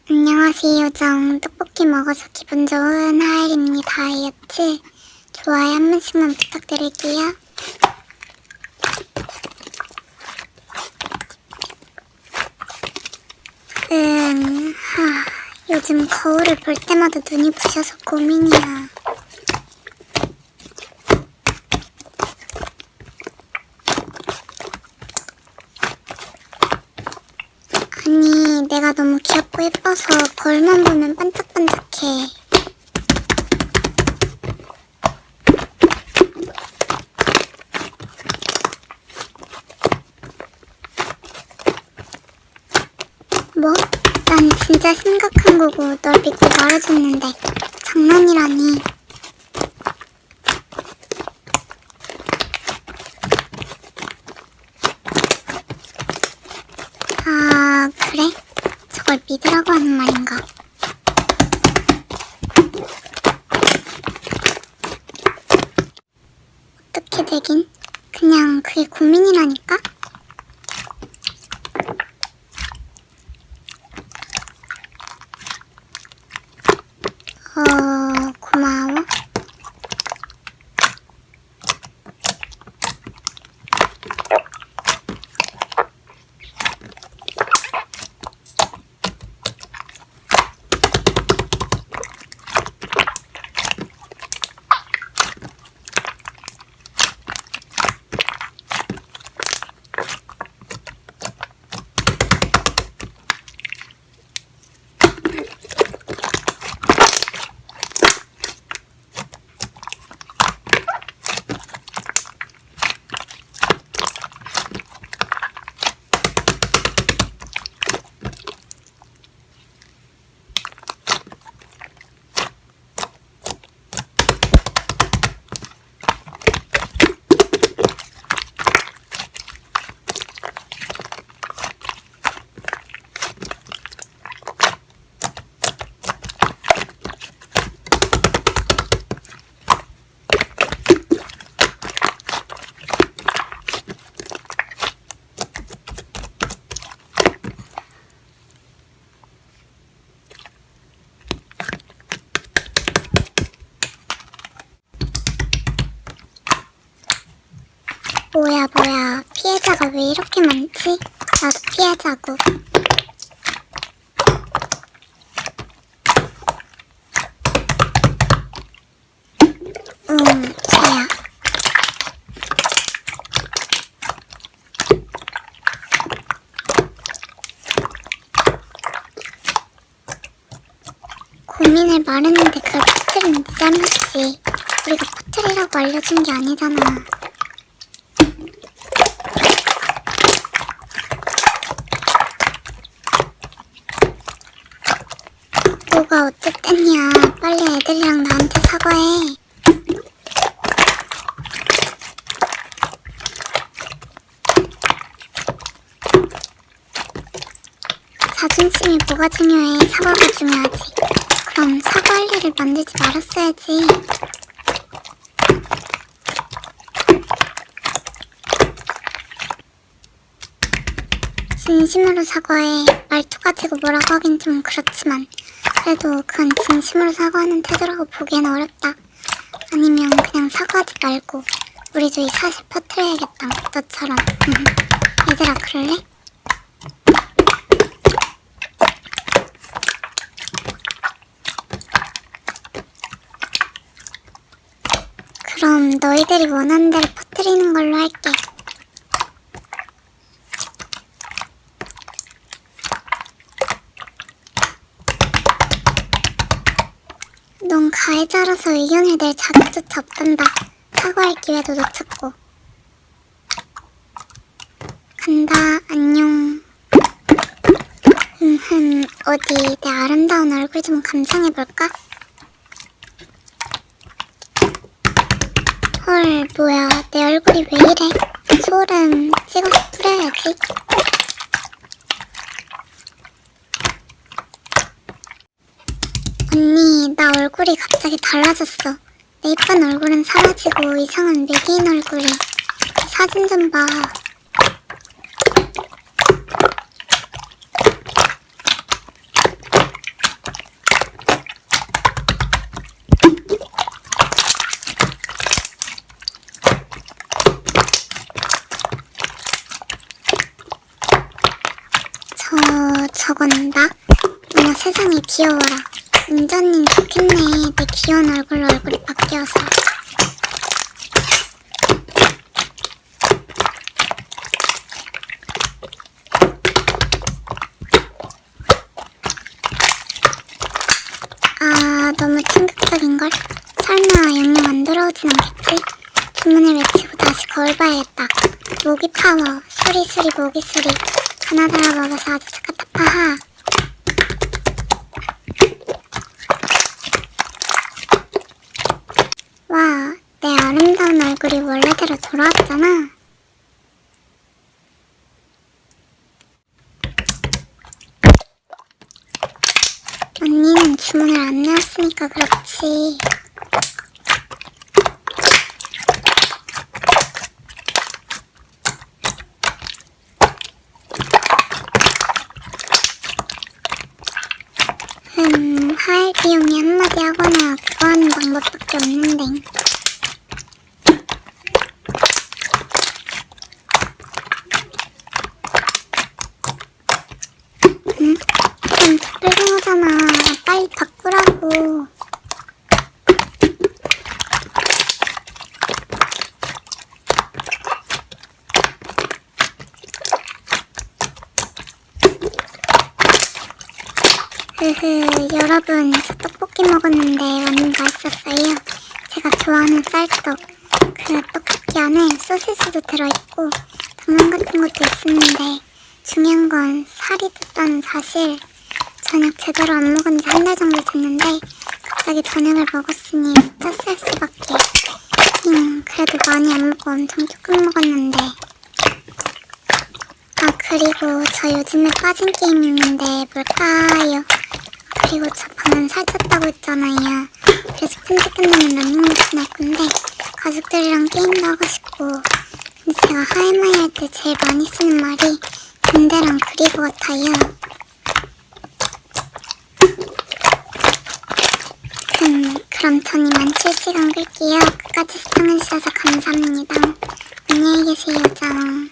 안녕하세요. 요정 떡볶이 먹어서 기분 좋은 하엘입니다. 다이어트 좋아요 한 번씩만 부탁드릴게요. 요즘 거울을 볼 때마다 눈이 부셔서 고민이야. 아니, 내가 너무 귀엽고 예뻐서 거울만 보면 반짝반짝해. 뭐? 난 진짜 심각한 거고 널 믿고 말해줬는데 장난이라니. 아, 그래? 저걸 믿으라고 하는 말인가? 어떻게 되긴? 그냥 그게 고민이라니까? 고마워. 뭐야, 피해자가 왜 이렇게 많지? 나도 피해자고. 쟤야. 고민을 말했는데 그걸 퍼뜨리는 네 잘못이지. 우리가 퍼뜨리라고 알려준 게 아니잖아. 뭐가 어쨌든냐. 빨리 애들이랑 나한테 사과해. 자존심이 뭐가 중요해. 사과가 중요하지. 그럼 사과할 일을 만들지 말았어야지. 진심으로 사과해. 말투 가지고 뭐라고 하긴 좀 그렇지만 그래도 그건 진심으로 사과하는 태도라고 보기엔 어렵다. 아니면 그냥 사과하지 말고 우리 둘이 사실 퍼뜨려야겠다. 너처럼. 얘들아, 그럴래? 그럼 너희들이 원하는 대로 퍼뜨리는 걸로 할게. 넌 가해자라서 의견을 낼 자격조차 없단다. 사과할 기회도 놓쳤고. 간다. 안녕. 어디 내 아름다운 얼굴 좀 감상해볼까? 헐, 뭐야, 내 얼굴이 왜 이래? 소름 찍어서 뿌려야지. 언니, 나 얼굴이 갑자기 달라졌어. 내 이쁜 얼굴은 사라지고 이상한 매기인 얼굴이. 사진 좀 봐. 온다. 어머 세상에 귀여워라. 은자님 좋겠네. 내 귀여운 얼굴로 얼굴이 바뀌어서. 아 너무 충격적인걸? 설마 영영 안 돌아오진 않겠지? 주문을 외치고 다시 거울 봐야겠다. 모기 파워, 수리 모기 수리. 하나다라 먹어서 아주 스카타파하. 와, 내 아름다운 얼굴이 원래대로 돌아왔잖아. 언니는 주문을 안 내었으니까 그렇지. 하일 비용이 한마디 하거나 그거 하는 방법밖에 없는데. 응? 그럼 득불공하잖아. 빨리 바꾸라고. 여러분, 저 떡볶이 먹었는데 완전 맛있었어요. 제가 좋아하는 쌀떡. 그 떡볶이 안에 소시지도 들어있고 당면 같은 것도 있었는데 중요한 건 살이 쪘다는 사실. 저녁 제대로 안 먹은 지 한 달 정도 됐는데 갑자기 저녁을 먹었으니 쪘을 수밖에. 그래도 많이 안 먹고 엄청 조금 먹었는데. 아 그리고 저 요즘에 빠진 게임이 있는데 뭘까요? 그리고 저 방금 살쪘다고 했잖아요. 그래서 편집 끝나면 런닝머신 할 건데 가족들이랑 게임도 하고 싶고. 근데 제가 하이마이 할 때 제일 많이 쓰는 말이 군대랑 그리고 같아요. 그럼 전 이만 7시간 끌게요. 끝까지 시청해주셔서 감사합니다. 안녕히 계세요, 짱.